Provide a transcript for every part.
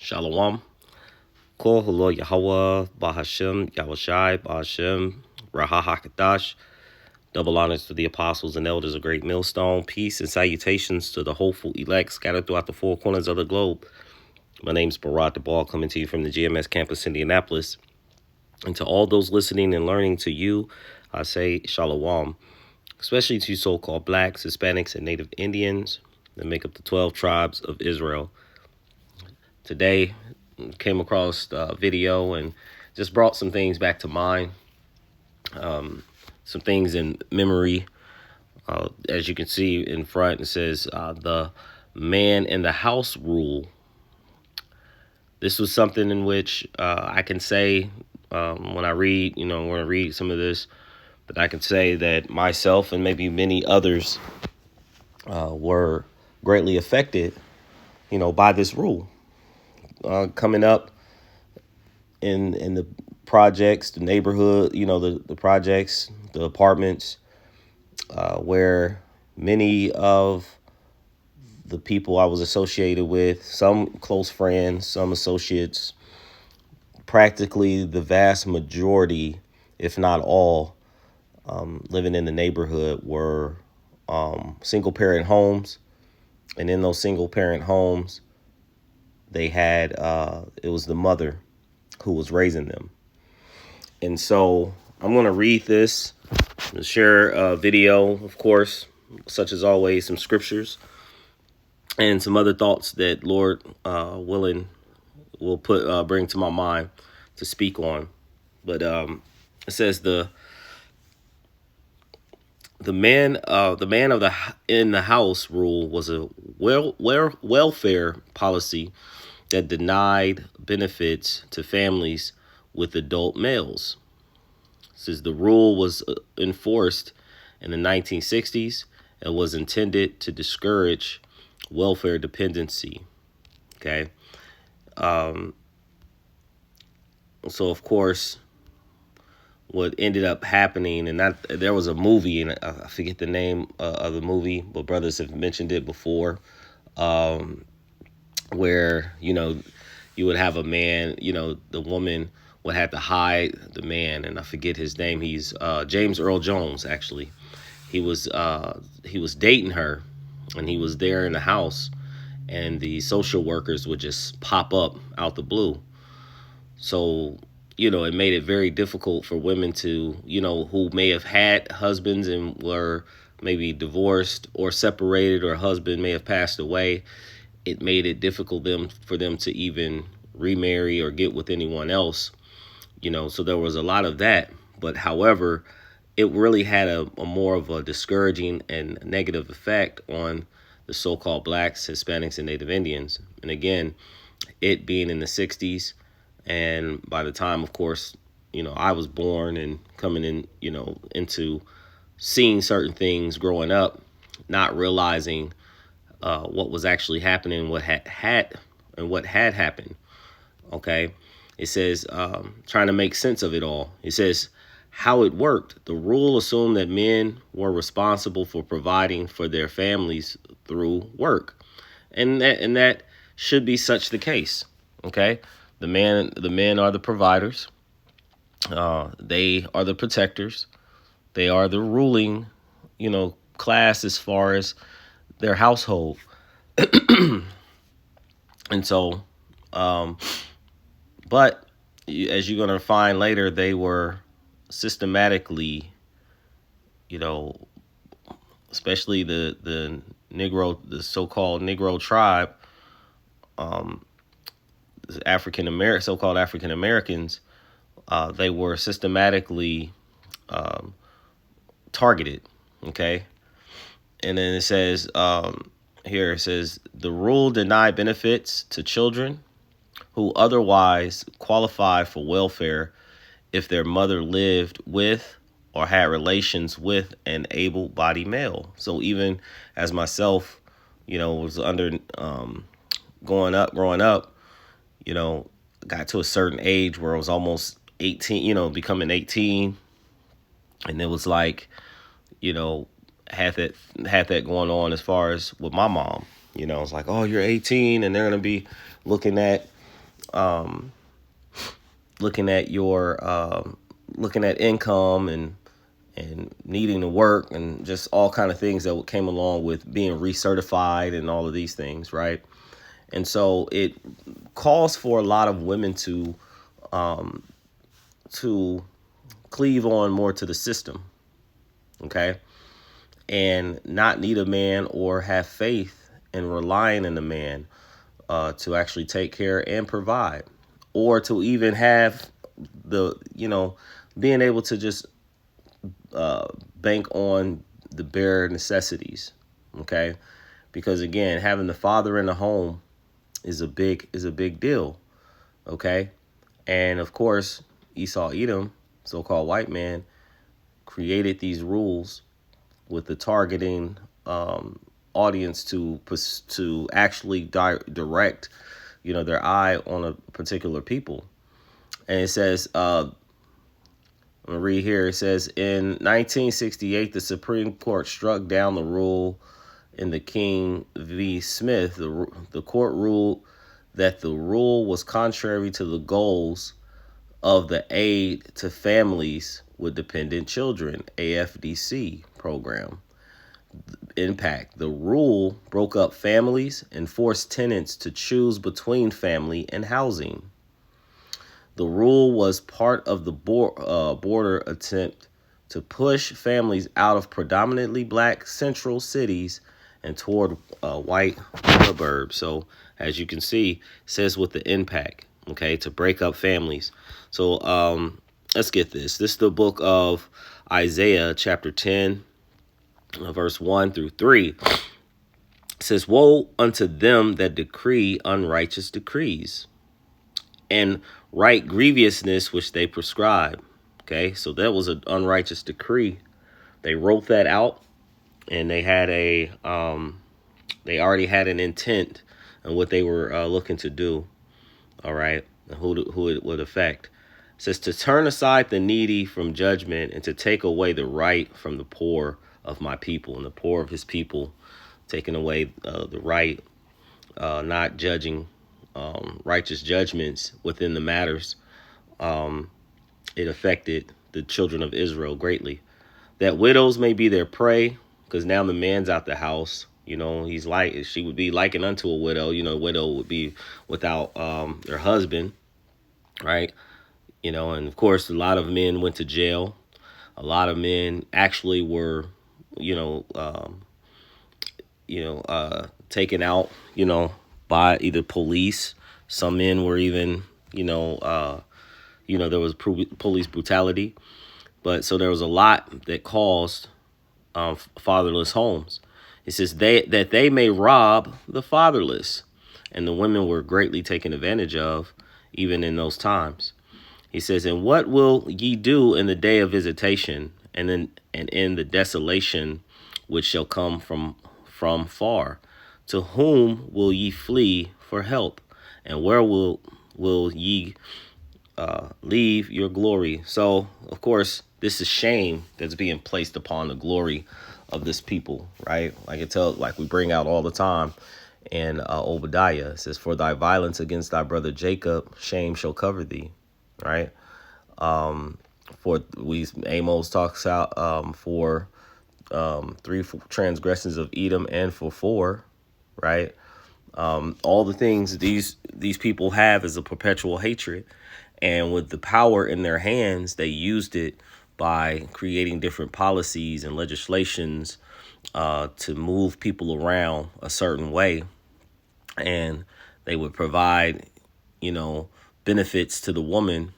Shalom. Kol Holo Yahweh, Bahashem, Yahushai, Bahashem, Rahahakadash. Double honors to the apostles and elders of Great Millstone. Peace and salutations to the hopeful elect scattered throughout the four corners of the globe. My name's Barat the Ball, coming to you from the GMS campus, Indianapolis. And to all those listening and learning, to you, I say Shalom, especially to so-called blacks, Hispanics, and Native Indians that make up the 12 tribes of Israel. Today, came across a video and just brought some things back to mind, some things in memory. As you can see in front, it says the man in the house rule. This was something in which I can say when I read, some of this, that I can say that myself and maybe many others were greatly affected, by this rule. Coming up in the projects, the neighborhood, the projects, the apartments, where many of the people I was associated with, some close friends, some associates, practically the vast majority, if not all, living in the neighborhood were single parent homes. And in those single parent homes, they had, it was the mother who was raising them. And so I'm going to read this, share a video, of course, such as always, some scriptures and some other thoughts that Lord willing will bring to my mind to speak on. But it says the man of the in the house rule was a welfare policy that denied benefits to families with adult males. It says the rule was enforced in the 1960s and was intended to discourage welfare dependency. Okay. So of course, what ended up happening, and there was a movie, and I forget the name of the movie, but brothers have mentioned it before, where, you would have a man, the woman would have to hide the man, and I forget his name. He's James Earl Jones, actually. He was dating her, and he was there in the house, and the social workers would just pop up out the blue. So, it made it very difficult for women to, who may have had husbands and were maybe divorced or separated, or husband may have passed away. It made it difficult for them to even remarry or get with anyone else, so there was a lot of that. But however, it really had a more of a discouraging and negative effect on the so-called blacks, Hispanics, and Native Indians. And again, it being in the 60s, and by the time, of course, I was born and coming in, into seeing certain things growing up, not realizing what was actually happening, what had happened. Okay. It says, trying to make sense of it all. It says how it worked. The rule assumed that men were responsible for providing for their families through work. And that should be such the case. Okay. The men are the providers. They are the protectors. They are the ruling, class as far as their household. And so, but as you're going to find later, they were systematically, especially the Negro, the so-called Negro tribe, so-called African Americans, they were systematically targeted. Okay. And then it says, here it says, the rule denied benefits to children who otherwise qualify for welfare if their mother lived with or had relations with an able-bodied male. So even as myself, was under growing up, got to a certain age where I was almost 18, becoming 18, and it was like, had that going on as far as with my mom. It's like, oh, you're 18, and they're gonna be looking at, looking at your looking at income and needing to work and just all kind of things that came along with being recertified and all of these things, right? And so it calls for a lot of women to cleave on more to the system, okay, and not need a man or have faith in relying on a man to actually take care and provide, or to even have the being able to just bank on the bare necessities, okay? Because again, having the father in the home is a big deal, okay? And of course, Esau Edom, so-called white man, created these rules with the targeting audience to actually direct, their eye on a particular people. And it says, I'm gonna read here. It says, in 1968, the Supreme Court struck down the rule in the King v. Smith. The court ruled that the rule was contrary to the goals of the Aid to Families with Dependent Children, AFDC program. Impact. The rule broke up families and forced tenants to choose between family and housing. The rule was part of the border attempt to push families out of predominantly black central cities and toward white suburbs. So as you can see, it says with the impact, okay, to break up families. So let's get this. This is the book of Isaiah, chapter 10, verse 1 through 3. It says, woe unto them that decree unrighteous decrees and right grievousness which they prescribe. Okay, so that was an unrighteous decree. They wrote that out, and they had they already had an intent on what they were looking to do. All right, and who it would affect. It says to turn aside the needy from judgment and to take away the right from the poor of my people, and the poor of his people, taking away the right, not judging righteous judgments within the matters. It affected the children of Israel greatly. That widows may be their prey, because now the man's out the house. She would be likened unto a widow. A widow would be without their husband, right? And of course, a lot of men went to jail. A lot of men actually were, taken out, by either police. Some men were even, there was police brutality. But so there was a lot that caused fatherless homes. It says that they may rob the fatherless, and the women were greatly taken advantage of, even in those times. He says, and what will ye do in the day of visitation, and in the desolation which shall come from far? To whom will ye flee for help, and where will ye leave your glory? So, of course, this is shame that's being placed upon the glory of this people, right? Like we bring out all the time in Obadiah. It says, for thy violence against thy brother Jacob, shame shall cover thee, right? Amos talks out for 3 transgressions of Edom, and for 4, right? All the things these people have is a perpetual hatred. And with the power in their hands, they used it by creating different policies and legislations to move people around a certain way. And they would provide, benefits to the woman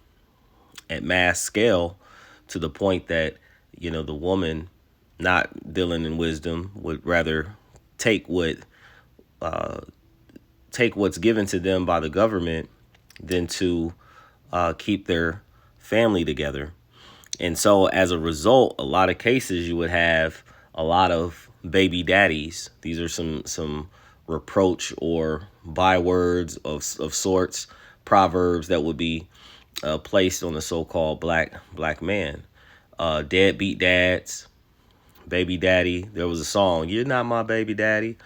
at mass scale, to the point that, the woman, not dealing in wisdom, would rather take what's given to them by the government than to keep their family together. And so as a result, a lot of cases you would have a lot of baby daddies. These are some reproach or bywords of sorts, proverbs that would be placed on the so-called black man. Deadbeat dads, baby daddy. There was a song, "You're Not My Baby Daddy."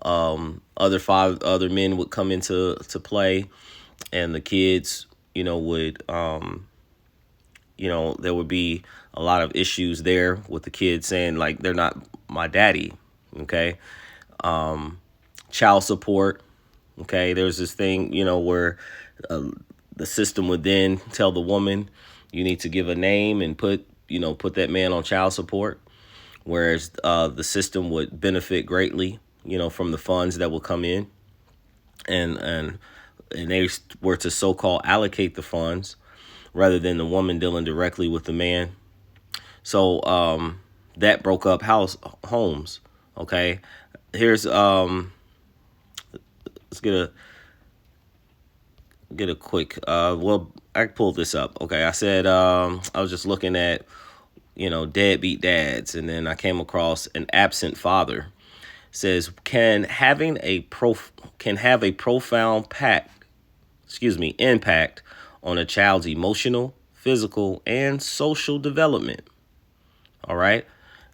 Other men would come into play. and the kids, would there would be a lot of issues there with the kids saying like they're not my daddy. Okay. Child support. Okay. There's this thing, where uh, the system would then tell the woman you need to give a name and put that man on child support, whereas the system would benefit greatly, from the funds that will come in, and they were to so-called allocate the funds rather than the woman dealing directly with the man. So that broke up homes. Okay, here's let's get a quick. Well, I pulled this up. Okay, I said I was just looking at deadbeat dads, and then I came across an absent father. It says can have a profound impact on a child's emotional, physical, and social development. All right.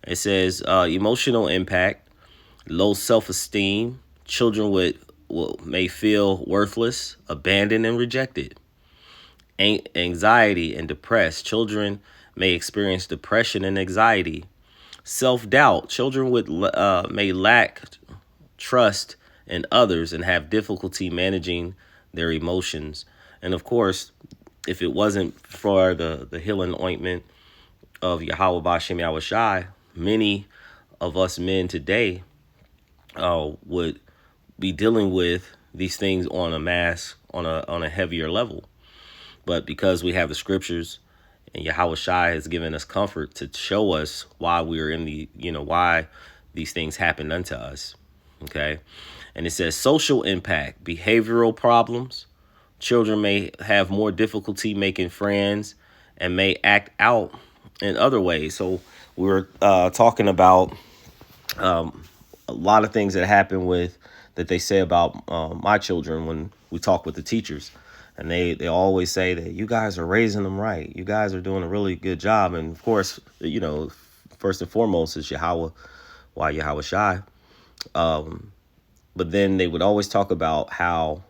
It says emotional impact, low self-esteem. Children may feel worthless, abandoned, and rejected. Anxiety and depressed. Children may experience depression and anxiety. Self-doubt. Children may lack trust in others and have difficulty managing their emotions. And of course, if it wasn't for the healing ointment of Yahweh Bashem Yahushai, many of us men today would be dealing with these things on a heavier level. But because we have the scriptures and Yahweh Shai has given us comfort to show us why we're why these things happen unto us. Okay. And it says social impact, behavioral problems. Children may have more difficulty making friends and may act out in other ways. So we're talking about a lot of things that happen that they say about my children when we talk with the teachers. And they always say that you guys are raising them right. You guys are doing a really good job. And of course, first and foremost is Yahweh, why Yahweh Shai. But then they would always talk about how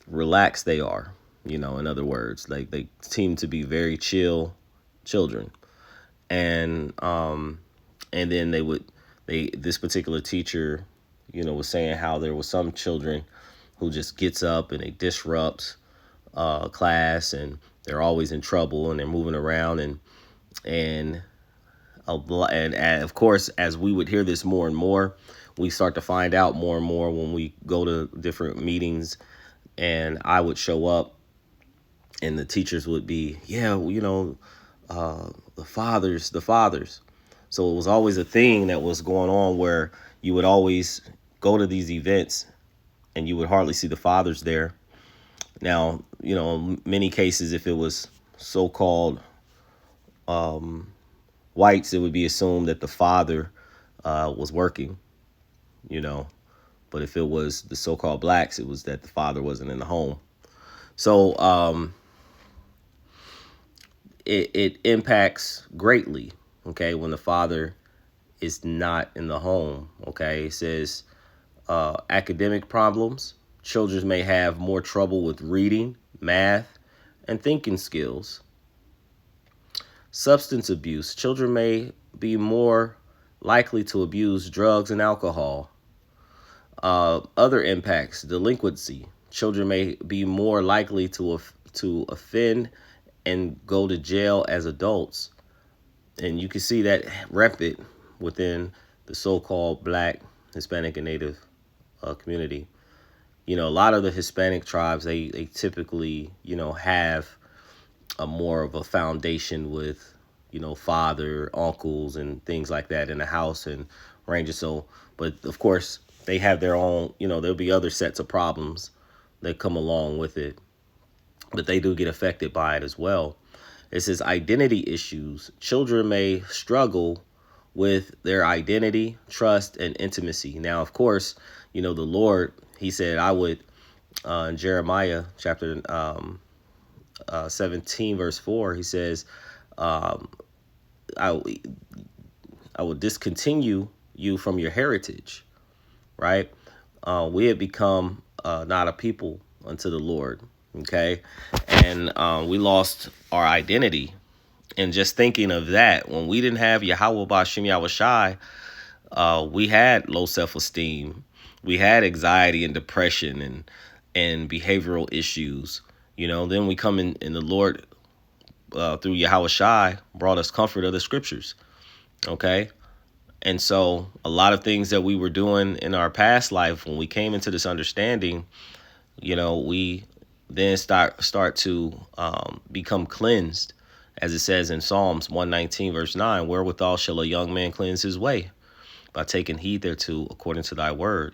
relaxed they are. In other words, like they seem to be very chill children. And then this particular teacher, was saying how there was some children who just gets up and they disrupt class, and they're always in trouble and they're moving around, and of course, as we would hear this more and more, we start to find out more and more when we go to different meetings, and I would show up and the teachers would be, the fathers. So it was always a thing that was going on where you would always go to these events and you would hardly see the fathers there. Now, in many cases, if it was so-called whites, it would be assumed that the father was working, but if it was the so-called blacks, it was that the father wasn't in the home. So it impacts greatly, okay, when the father is not in the home. Okay, it says academic problems. Children may have more trouble with reading, math, and thinking skills. Substance abuse. Children may be more likely to abuse drugs and alcohol. Other impacts. Delinquency. Children may be more likely to offend and go to jail as adults. And you can see that rampant within the so-called Black, Hispanic, and Native community. A lot of the Hispanic tribes, they typically, have a more of a foundation with, father, uncles, and things like that in the house and ranges. So, but of course, they have their own, there'll be other sets of problems that come along with it, but they do get affected by it as well. It says identity issues. Children may struggle with their identity, trust, and intimacy. Now, of course, the Lord, he said, I would, in Jeremiah chapter 17, verse 4, he says, I will discontinue you from your heritage, right? We have become not a people unto the Lord. Okay. And we lost our identity. And just thinking of that, when we didn't have Yahweh Ba'Shem Yahushai, we had low self-esteem. We had anxiety and depression and behavioral issues. Then we come in the Lord through Yahushai brought us comfort of the scriptures. Okay. And so a lot of things that we were doing in our past life, when we came into this understanding, we then start to become cleansed, as it says in Psalms 119 verse 9, wherewithal shall a young man cleanse his way, by taking heed thereto according to thy word.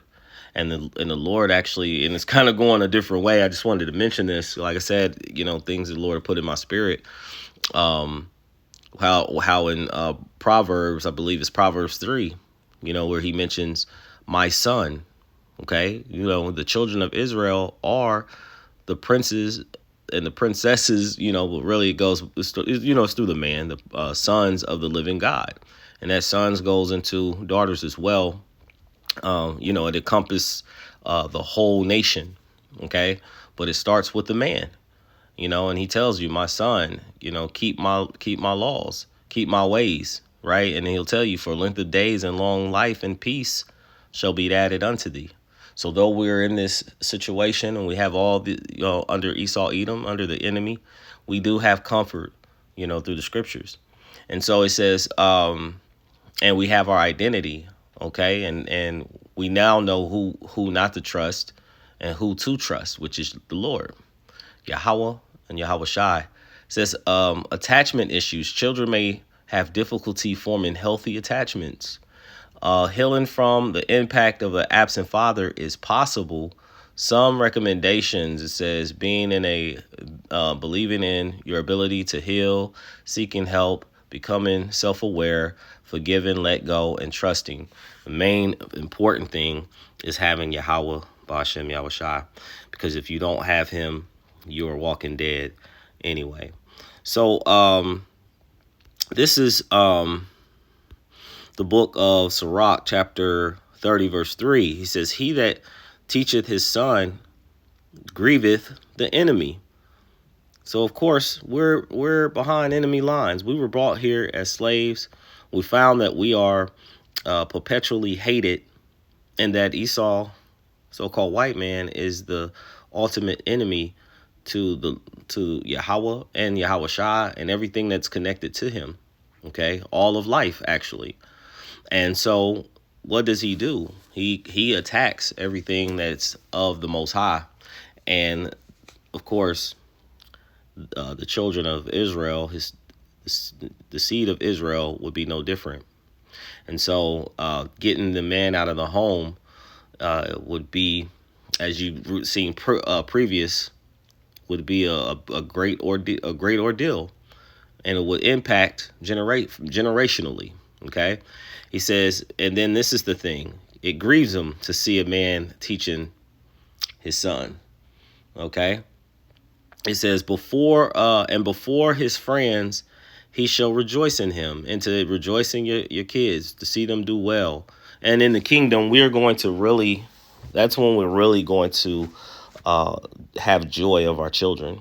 And the Lord actually, and it's kind of going a different way. I just wanted to mention this. Like I said, things the Lord put in my spirit. How in Proverbs, I believe it's Proverbs 3, where he mentions my son. Okay. The children of Israel are the princes and the princesses, but really it goes, it's through the man, the sons of the living God. And that sons goes into daughters as well. It encompasses the whole nation. Okay. But it starts with the man, and he tells you, my son, keep my laws, keep my ways. Right. And he'll tell you, for length of days and long life and peace shall be added unto thee. So though we're in this situation and we have all the, under Esau, Edom, under the enemy, we do have comfort, through the scriptures. And so it says, and we have our identity. Okay. And we now know who not to trust and who to trust, which is the Lord, Yahweh and Yahweh Shai. It says, attachment issues. Children may have difficulty forming healthy attachments. Healing from the impact of an absent father is possible. Some recommendations, it says, believing in your ability to heal, seeking help, becoming self-aware, forgiving, let go, and trusting. The main important thing is having Yahweh Ba'Shem Yahushai, because if you don't have him, you are walking dead anyway. So this is the book of Sirach, chapter 30, verse 3. He says, he that teacheth his son grieveth the enemy. So, of course, we're behind enemy lines. We were brought here as slaves. We found that we are perpetually hated, and that Esau, so-called white man, is the ultimate enemy to Yahweh and Yahweh Shai and everything that's connected to him. Okay, all of life, actually. And so what does he do? He attacks everything that's of the Most High. And, of course, the children of Israel, the seed of Israel, would be no different. And so getting the man out of the home would be, as you've seen previous, would be a great ordeal. And it would impact generationally. Okay. He says, and then this is the thing. It grieves him to see a man teaching his son. Okay. It says, before his friends, he shall rejoice in him, and to rejoice in your kids, to see them do well. And in the kingdom, that's when we're really going to have joy of our children.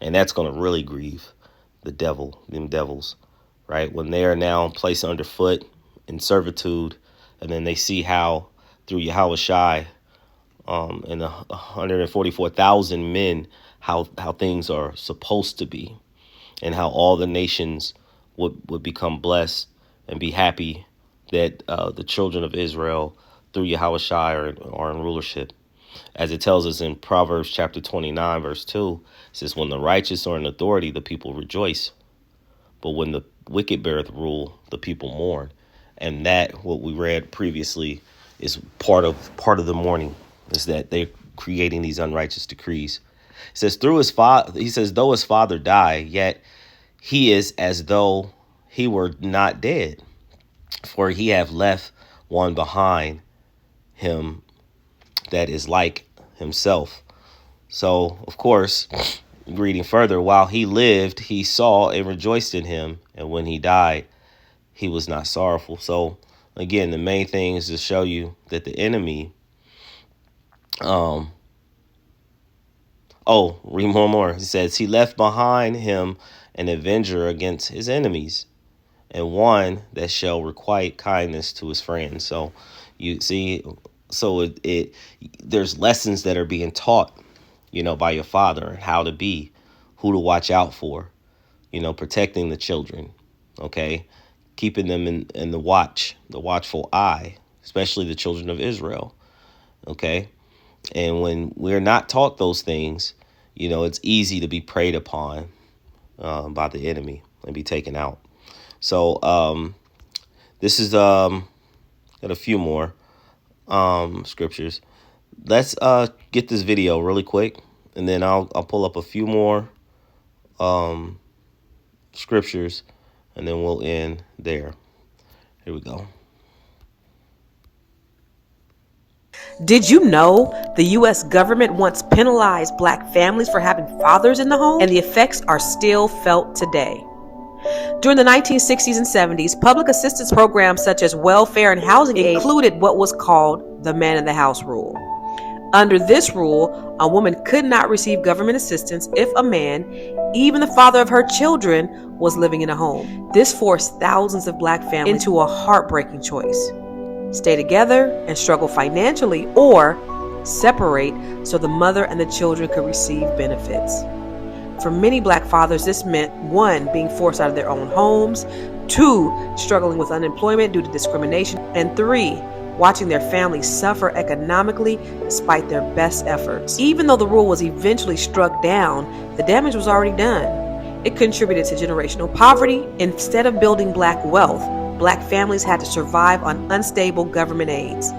And that's going to really grieve them devils, right? When they are now placed underfoot in servitude, and then they see how through Yahweh Shai and the 144,000 men, how things are supposed to be, and how all the nations would become blessed and be happy that the children of Israel through Yahweh Shai are in rulership. As it tells us in Proverbs chapter 29, verse 2, it says, when the righteous are in authority, the people rejoice. But when the wicked beareth rule, the people mourn. And that, what we read previously, is part of the mourning, is that they're creating these unrighteous decrees. It says, though his father die, yet he is as though he were not dead, for he have left one behind him that is like himself. So, of course, reading further, while he lived, he saw and rejoiced in him, and when he died, he was not sorrowful. So, again, the main thing is to show you that the enemy Oh, read more. He says, he left behind him an avenger against his enemies, and one that shall requite kindness to his friends. So you see, so it there's lessons that are being taught, by your father, and how to be, who to watch out for, protecting the children, okay, keeping them in the watchful eye, especially the children of Israel, okay. And when we're not taught those things, it's easy to be preyed upon by the enemy and be taken out. So this is got a few more scriptures. Let's get this video really quick, and then I'll pull up a few more scriptures, and then we'll end there. Here we go. Did you know the U.S. government once penalized black families for having fathers in the home? And the effects are still felt today. During the 1960s and 70s, public assistance programs such as welfare and housing aid included what was called the man in the house rule. Under this rule, a woman could not receive government assistance if a man, even the father of her children, was living in a home. This forced thousands of black families into a heartbreaking choice: stay together and struggle financially, or separate so the mother and the children could receive benefits. For many black fathers, this meant 1, being forced out of their own homes, 2, struggling with unemployment due to discrimination, and 3, watching their families suffer economically despite their best efforts. Even though the rule was eventually struck down, the damage was already done. It contributed to generational poverty. Instead of building black wealth, black families had to survive on unstable government aids.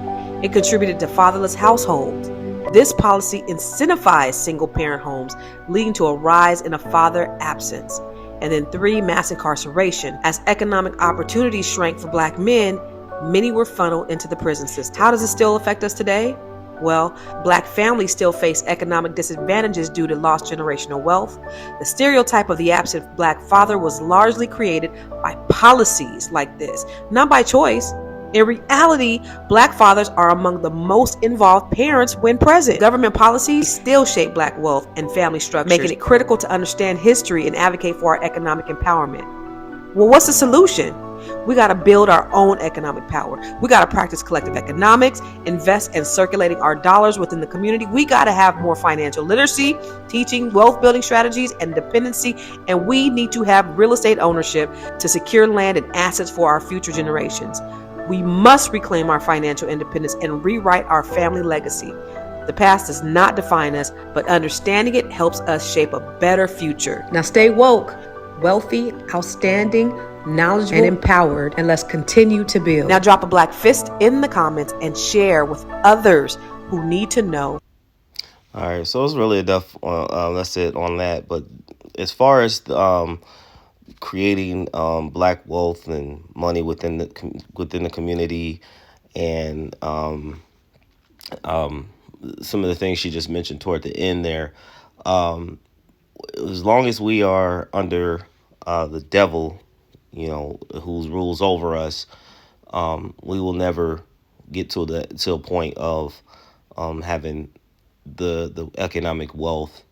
It contributed to fatherless households. This policy incentivized single-parent homes, leading to a rise in a father absence. And then 3, mass incarceration. As economic opportunities shrank for black men, many were funneled into the prison system. How does it still affect us today? Well, black families still face economic disadvantages due to lost generational wealth. The stereotype of the absent black father was largely created by policies like this, not by choice. In reality, black fathers are among the most involved parents when present. Government policies still shape black wealth and family structures, making it critical to understand history and advocate for our economic empowerment. Well, what's the solution? We got to build our own economic power. We got to practice collective economics, invest in circulating our dollars within the community. We got to have more financial literacy, teaching wealth building strategies and dependency. And we need to have real estate ownership to secure land and assets for our future generations. We must reclaim our financial independence and rewrite our family legacy. The past does not define us, but understanding it helps us shape a better future. Now stay woke, wealthy, outstanding, knowledgeable, and empowered, and let's continue to build. Now drop a black fist in the comments and share with others who need to know. All right, so it's really enough. That's it on that. But as far as creating black wealth and money within the community, and some of the things she just mentioned toward the end there, as long as we are under the devil, who rules over us, we will never get to a point of having the economic wealth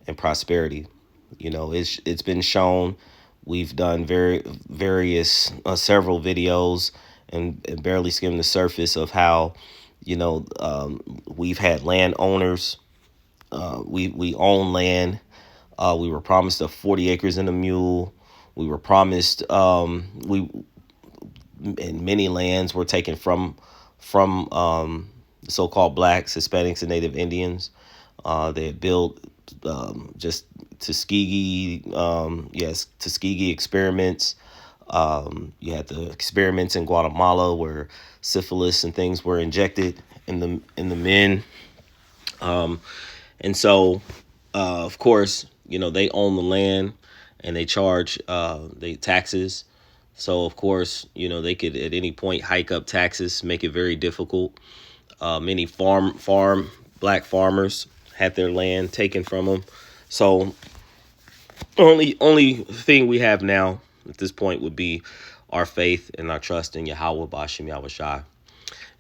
and prosperity. It's been shown. We've done various several videos and barely skimmed the surface of how we've had landowners. We own land. We were promised a 40 acres and a mule. We were promised and many lands were taken from the so-called blacks, Hispanics, and Native Indians. They had built just Tuskegee experiments. You had the experiments in Guatemala where syphilis and things were injected in the men. And so, of course, they own the land and they charge they taxes. So, of course, they could at any point hike up taxes, make it very difficult. Many black farmers had their land taken from them. So only thing we have now at this point would be our faith and our trust in Yahweh Ba'ashem Yahushai.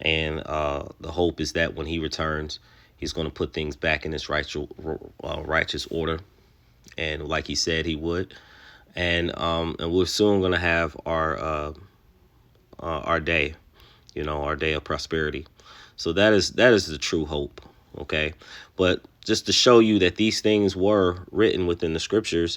And the hope is that when he returns, He's going to put things back in its righteous order, and like he said he would. And we're soon going to have our day, our day of prosperity. So that is the true hope. Okay, but just to show you that these things were written within the scriptures.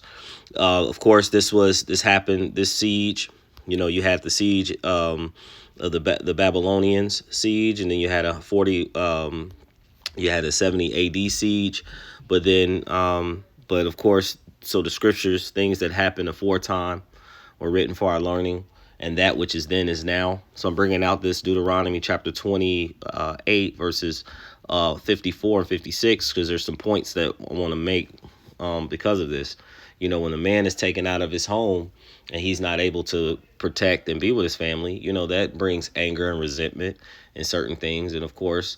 Of course, this happened. This siege, you had the siege of the Babylonians siege, and then you had a 70 AD siege. But then, but of course, so the scriptures, things that happened aforetime, were written for our learning, and that which is then is now. So I'm bringing out this Deuteronomy chapter 28 verses 54 and 56, because there's some points that I want to make because of this. When a man is taken out of his home and he's not able to protect and be with his family, that brings anger and resentment and certain things. And of course,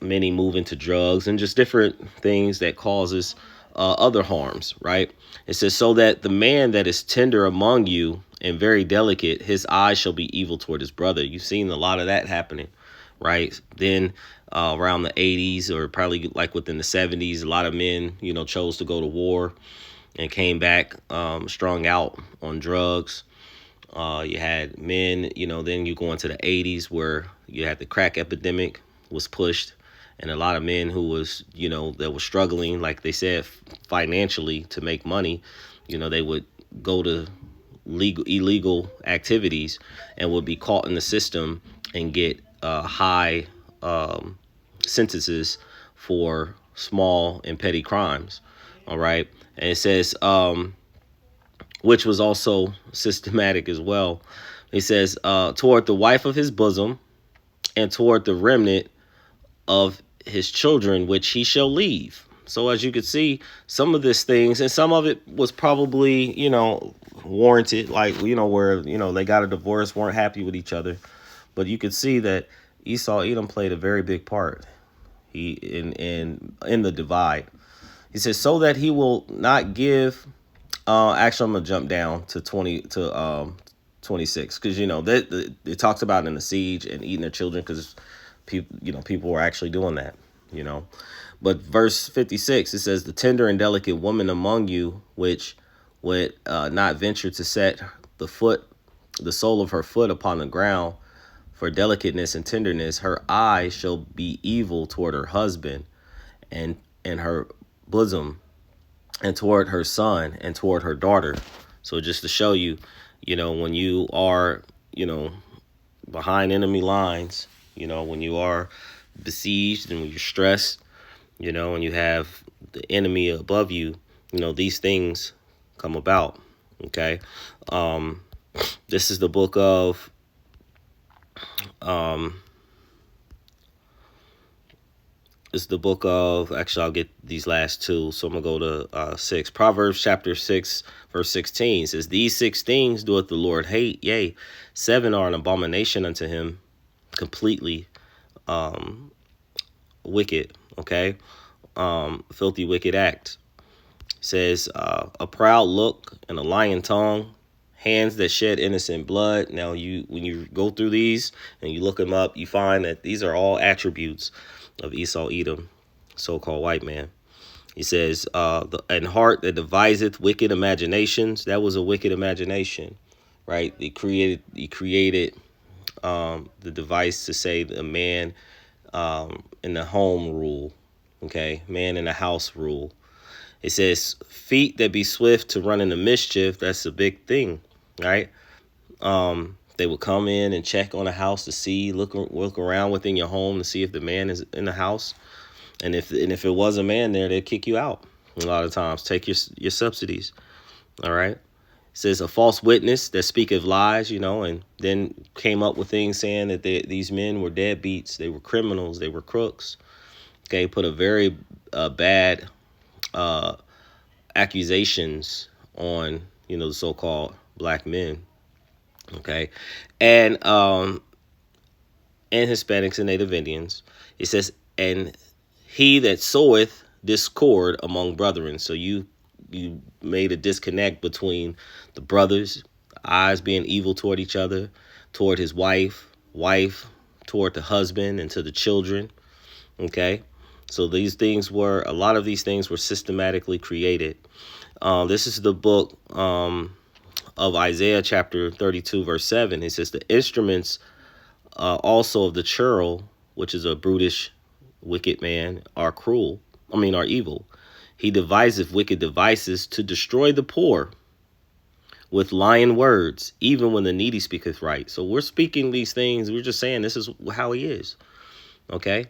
many move into drugs and just different things that causes other harms, right? It says, so that the man that is tender among you and very delicate, his eyes shall be evil toward his brother. You've seen a lot of that happening, right? Then around the 80s, or probably like within the 70s, a lot of men, chose to go to war and came back strung out on drugs. You had men, then you go into the 80s where you had the crack epidemic was pushed, and a lot of men who was, that were struggling, like they said, financially to make money, they would go to illegal activities and would be caught in the system and get high sentences for small and petty crimes. All right. And it says, which was also systematic as well. It says, toward the wife of his bosom and toward the remnant of his children, which he shall leave. So as you can see, some of these things, and some of it was probably, warranted, like, where, they got a divorce, weren't happy with each other. But you could see that Esau, Edom played a very big part in the divide. He says, so that he will not give, actually, I'm going to jump down to 26, because, it talks about in the siege and eating their children, because people were actually doing that, But verse 56, it says, the tender and delicate woman among you, which would not venture to set the sole of her foot upon the ground for delicateness and tenderness, her eye shall be evil toward her husband and her bosom, and toward her son and toward her daughter. So just to show you, when you are, behind enemy lines, when you are besieged and when you're stressed, and you have the enemy above you, these things come about. Okay. This is the book of, actually, I'll get these last two. So I'm going to go to 6. Proverbs chapter 6, verse 16 says, these 6 things doeth the Lord hate. Yea, 7 are an abomination unto him, completely wicked. Okay. Filthy, wicked act. It says, a proud look and a lying tongue, hands that shed innocent blood. Now, when you go through these and you look them up, you find that these are all attributes of Esau, Edom, so-called white man. He says, and heart that deviseth wicked imaginations. That was a wicked imagination, right? He created the device to say the man in the home rule, okay? Man in the house rule. It says, feet that be swift to run into mischief. That's a big thing, right? They would come in and check on a house to see, look around within your home to see if the man is in the house. And if it was a man there, they'd kick you out a lot of times, take your subsidies. All right. It says a false witness that speaketh lies, and then came up with things saying that these men were deadbeats. They were criminals. They were crooks. Okay. Put a very bad accusations on, the so-called black men. Okay. And Hispanics and Native Indians. It says, and he that soweth discord among brethren. So you made a disconnect between the brothers, eyes being evil toward each other, toward his wife toward the husband, and to the children. Okay. So a lot of these things were systematically created. This is the book of Isaiah chapter 32 verse 7. It says the instruments also of the churl, which is a brutish, wicked man, are evil. He deviseth wicked devices to destroy the poor with lying words, even when the needy speaketh right. So we're speaking these things. We're just saying this is how he is. Okay?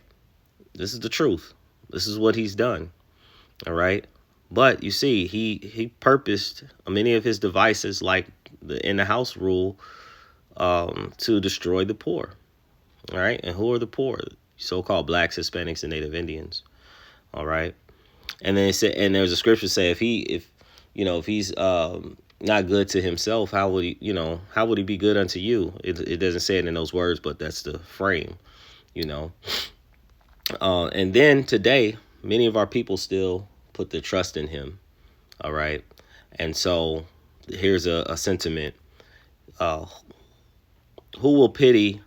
This is the truth. This is what he's done. All right? But you see, he purposed many of his devices, like the in the house rule, to destroy the poor. All right? And who are the poor? So-called blacks, Hispanics, and Native Indians. All right? And then it said, and there's a scripture say if he's not good to himself, how would he be good unto you? It doesn't say it in those words, but that's the frame, And then today, many of our people still put their trust in him. All right. And so here's a sentiment. Who will pity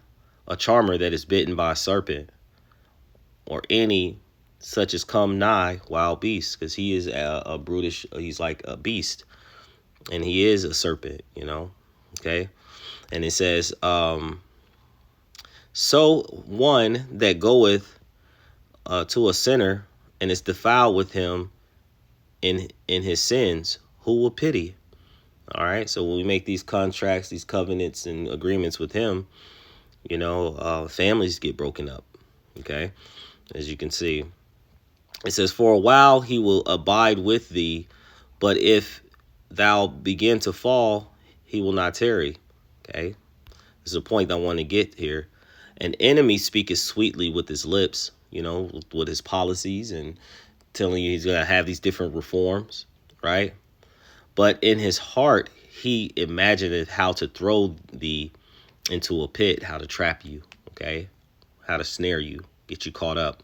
a charmer that is bitten by a serpent, or any such as come nigh wild beast? Because he is a brutish, he's like a beast, and he is a serpent, okay? And it says, so one that goeth to a sinner and is defiled with him in his sins, who will pity? All right, so when we make these contracts, these covenants and agreements with him, families get broken up, okay? As you can see, it says, for a while he will abide with thee, but if thou begin to fall, he will not tarry. Okay, this is a point I want to get here. An enemy speaketh sweetly with his lips, with his policies and telling you he's going to have these different reforms, right? But in his heart, he imagineth how to throw thee into a pit, how to trap you, okay? How to snare you, get you caught up.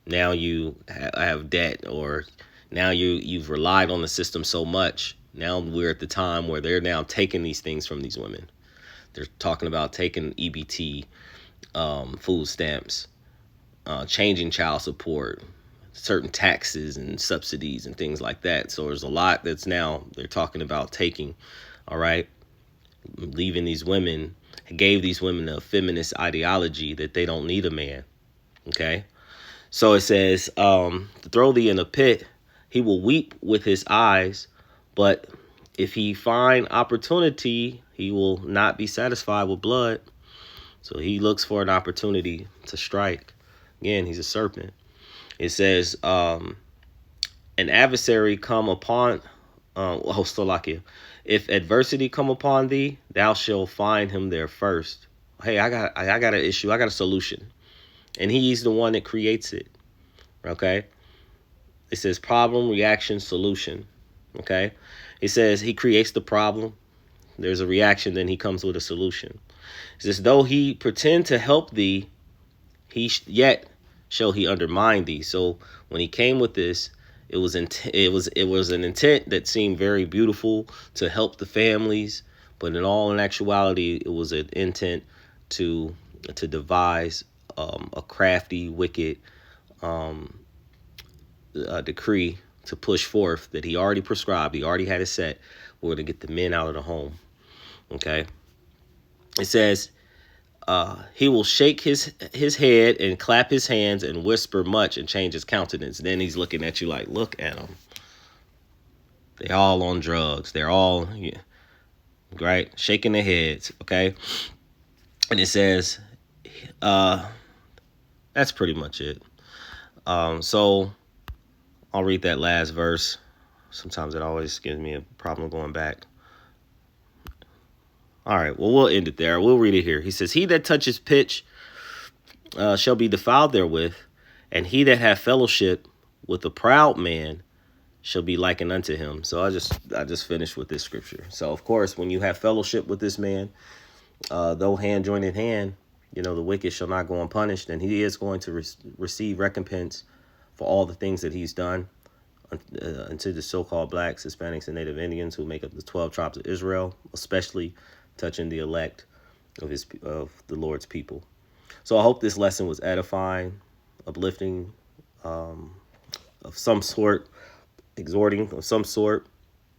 Now you have debt, or now you've relied on the system so much. Now we're at the time where they're now taking these things from these women. They're talking about taking EBT, food stamps, changing child support, certain taxes and subsidies and things like that. So there's a lot that's now they're talking about taking, all right, leaving these women, gave these women a feminist ideology that they don't need a man, okay? So it says, to throw thee in a pit, he will weep with his eyes, but if he find opportunity, he will not be satisfied with blood. So he looks for an opportunity to strike. Again, he's a serpent. It says, an adversary come upon, if adversity come upon thee, thou shalt find him there first. Hey, I got an issue. I got a solution. And he's the one that creates it. Okay. It says problem, reaction, solution. Okay. It says he creates the problem. There's a reaction, then he comes with a solution. It says, though he pretend to help thee, yet shall he undermine thee. So when he came with this, it was an intent that seemed very beautiful to help the families, but in actuality, it was an intent to devise a crafty, wicked decree to push forth that he already prescribed. He already had it set. We're to get the men out of the home. Okay. It says, he will shake his head and clap his hands and whisper much and change his countenance. Then he's looking at you like, look at them. They're all on drugs. They're all, right, shaking their heads. Okay. And it says, that's pretty much it. So I'll read that last verse. Sometimes it always gives me a problem going back. All right, well, we'll end it there. We'll read it here. He says, he that touches pitch shall be defiled therewith, and he that hath fellowship with a proud man shall be likened unto him. So I just finished with this scripture. So, of course, when you have fellowship with this man, though hand joined in hand, the wicked shall not go unpunished, and he is going to receive recompense for all the things that he's done unto the so-called blacks, Hispanics, and Native Indians who make up the 12 tribes of Israel, especially touching the elect of the Lord's people. So I hope this lesson was edifying, uplifting, of some sort, exhorting of some sort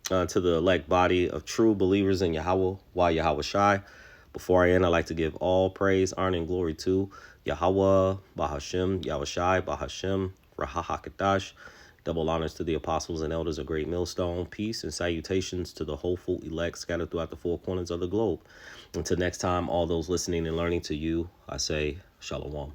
to the elect body of true believers in Yahweh, Yahweh Shai. Before I end, I'd like to give all praise, honor, and glory to Yahweh, Bahashem, Yahweh Shai, Bahashem, Rahahakadash. Double honors to the apostles and elders of Great Millstone. Peace and salutations to the hopeful elect scattered throughout the four corners of the globe. Until next time, all those listening and learning to you, I say Shalom.